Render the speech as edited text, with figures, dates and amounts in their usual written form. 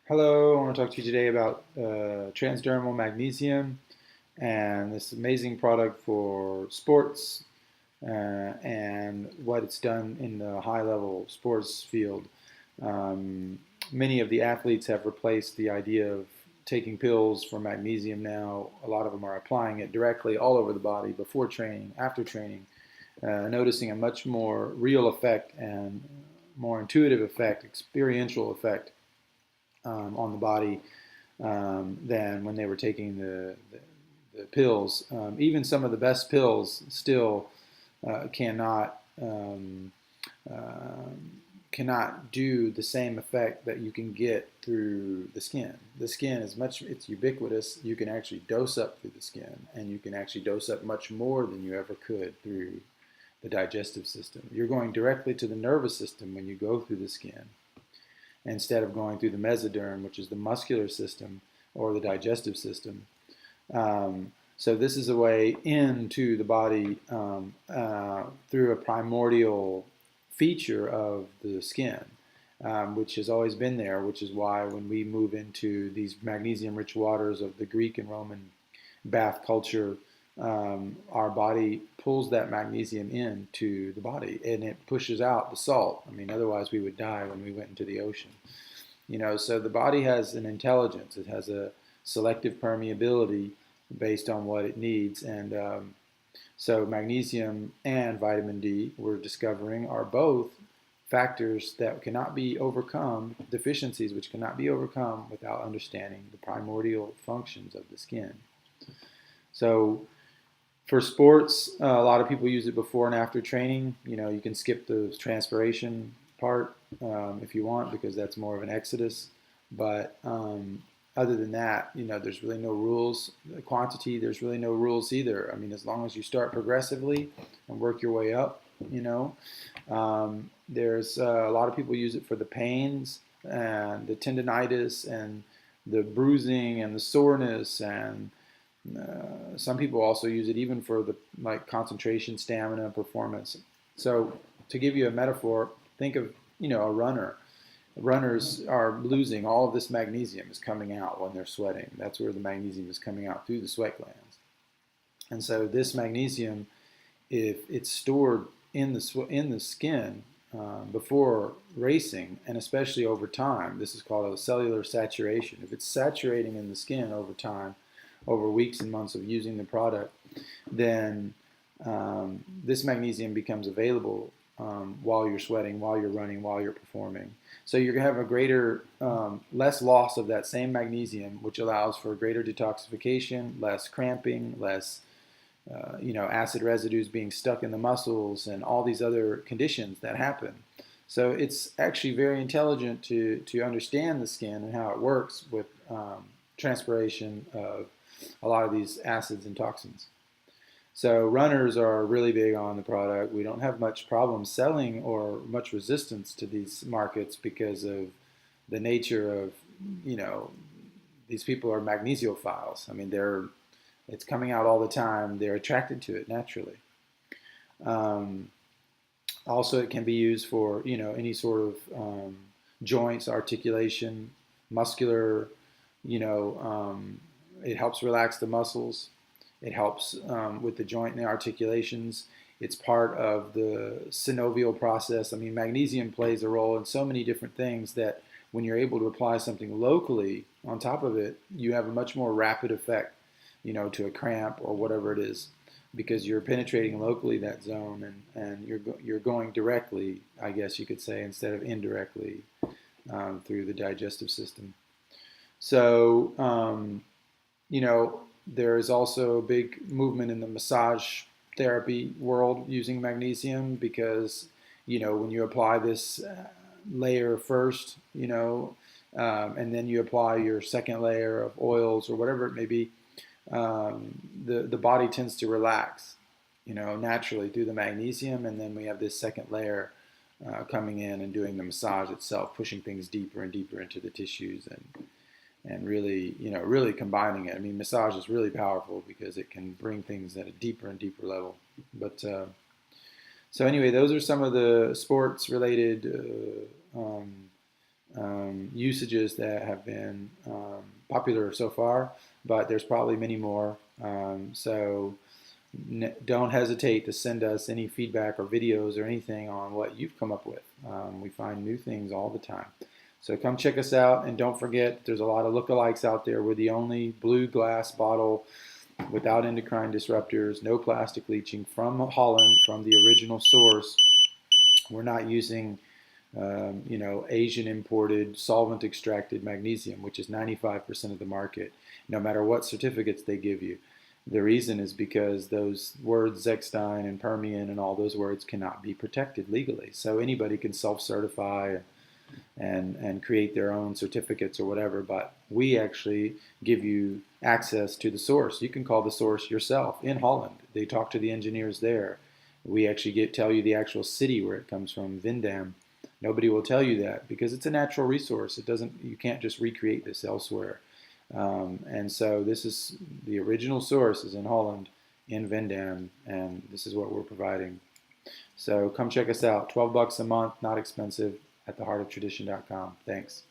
Hello, I want to talk to you today about transdermal magnesium and this amazing product for sports and what it's done in the high level sports field. Um, Many of the athletes have replaced the idea of taking pills for magnesium now. A lot of them are applying it directly all over the body before training, after training, noticing a much more real effect and more intuitive effect, experiential effect on the body than when they were taking the pills. Even some of the best pills still cannot cannot do the same effect that you can get through the skin. The skin is it's ubiquitous. You can actually dose up through the skin, and you can actually dose up much more than you ever could through the digestive system. You're going directly to the nervous system when you go through the skin, instead of going through the mesoderm, which is the muscular system or the digestive system. So this is a way into the body through a primordial feature of the skin, which has always been there, which is why when we move into these magnesium-rich waters of the Greek and Roman bath culture, our body pulls that magnesium into the body and it pushes out the salt. I mean, otherwise we would die when we went into the ocean. So the body has an intelligence. It has a selective permeability based on what it needs. And so magnesium and vitamin D, we're discovering, are both factors that cannot be overcome, deficiencies which cannot be overcome without understanding the primordial functions of the skin. So for sports, a lot of people use it before and after training. You can skip the transpiration part if you want, because that's more of an exodus. But other than that, there's really no rules. The quantity, there's really no rules either. I mean, as long as you start progressively and work your way up, there's a lot of people use it for the pains and the tendonitis and the bruising and the soreness, and some people also use it even for the concentration, stamina, performance. So to give you a metaphor, think of a runner. Runners are losing all of this magnesium is coming out when they're sweating. That's where the magnesium is coming out, through the sweat glands. And so this magnesium, if it's stored in the skin before racing, and especially over time, this is called a cellular saturation. If it's saturating in the skin over time, over weeks and months of using the product, then this magnesium becomes available while you're sweating, while you're running, while you're performing. So you're going to have a greater, less loss of that same magnesium, which allows for greater detoxification, less cramping, less acid residues being stuck in the muscles, and all these other conditions that happen. So it's actually very intelligent to understand the skin and how it works with transpiration of a lot of these acids and toxins. So runners are really big on the product. We don't have much problem selling or much resistance to these markets because of the nature of, these people are magnesophiles. I mean, it's coming out all the time. They're attracted to it naturally. Also, it can be used for, any sort of joints, articulation, muscular, it helps relax the muscles. It helps with the joint and the articulations. It's part of the synovial process. I mean, magnesium plays a role in so many different things that when you're able to apply something locally on top of it, you have a much more rapid effect, to a cramp or whatever it is, because you're penetrating locally that zone, and you're going directly, I guess you could say, instead of indirectly through the digestive system. So, there is also a big movement in the massage therapy world using magnesium because, when you apply this layer first, and then you apply your second layer of oils or whatever it may be, the body tends to relax, naturally through the magnesium, and then we have this second layer coming in and doing the massage itself, pushing things deeper and deeper into the tissues and really, really combining it. I mean, massage is really powerful because it can bring things at a deeper and deeper level. But so anyway, those are some of the sports-related usages that have been popular so far, but there's probably many more. So don't hesitate to send us any feedback or videos or anything on what you've come up with. We find new things all the time. So come check us out, and don't forget there's a lot of lookalikes out there. We're the only blue glass bottle without endocrine disruptors, no plastic leaching, from Holland, from the original source. We're not using Asian imported solvent extracted magnesium, which is 95% of the market, no matter what certificates they give you. The reason is because those words Zechstein and Permian and all those words cannot be protected legally. So anybody can self-certify and create their own certificates or whatever, but we actually give you access to the source. You can call the source yourself in Holland. They talk to the engineers there. We actually tell you the actual city where it comes from, Vindam. Nobody will tell you that because it's a natural resource. You can't just recreate this elsewhere. And so this is the original source is in Holland, in Vindam, and this is what we're providing. So come check us out. $12 a month, not expensive, at theheartoftradition.com. Thanks.